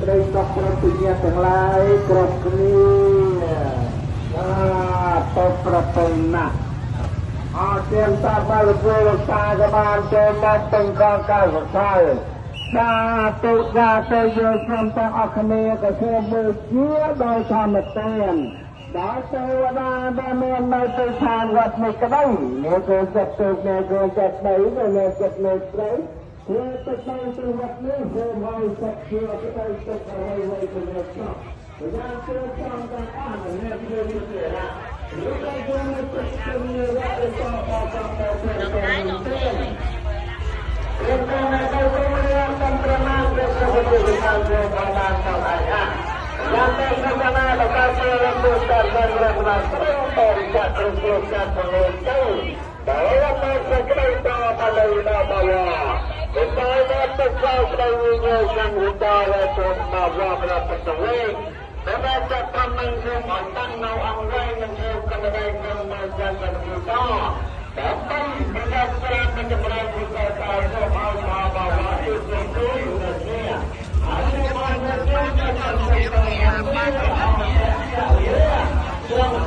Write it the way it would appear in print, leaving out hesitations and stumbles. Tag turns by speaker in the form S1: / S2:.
S1: ក្តីសុខប្រពៃណីទាំងឡាយគ្រប់គ្នាទៅប្រពៃណាអរទានតាបាល់គូរសាកបានចូលមកទាំងកងការសរសើរសាទុសាទៅយកខ្ញុំទាំងអស់គ្នាក៏សូមមើលជាដោយធម្មតាដោយទេវតាដែលមាននៅទីឋានវត្តនេះក្តីនេះគឺចិត្តទុកនេះគឺចិត្តដីនេះចិត្តនៅស្រីគឺទឹកនៅទីវត្តនេះសូមឲ្យចិត្តជាទៅទឹកអ្វីៗទៅនេះចុះយ៉ាងជឿចំទាំងអស់នេះគឺនេះទេណាលោកតែយើងទឹកជំនឿរកទៅអបអរទៅទៅលោកតែនៅទៅរៀនតាមប្រមាណព្រះពុទ្ធសាសនាបានទៅអាយ៉ាយ៉ាងតែសាសនារបស់ព្រះពុទ្ធសាសនារបស់ព្រះចាក់គ្រប់គ្រងចាក់ទៅដោយតែសេចក្តីតបទៅដល់បវាដោយតែទឹកចោលទៅវិញ្ញាណក្នុងវិតារទៅមកវត្តព្រះពុទ្ធវេដែលจะทำให้เราหมดตั้งเราเอาไว้มันคือกันได้กันมาจากกันคือต่อแต่ต้องเป็นการแสดงมันจะเป็นผู้ต่อต่อเจ้าพ่อมาบอกว่าที่จะดูอยู่เนี่ยอาชีพมันจะต้องจะทำให้ตัวเองไม่ได้เอาเรื่อง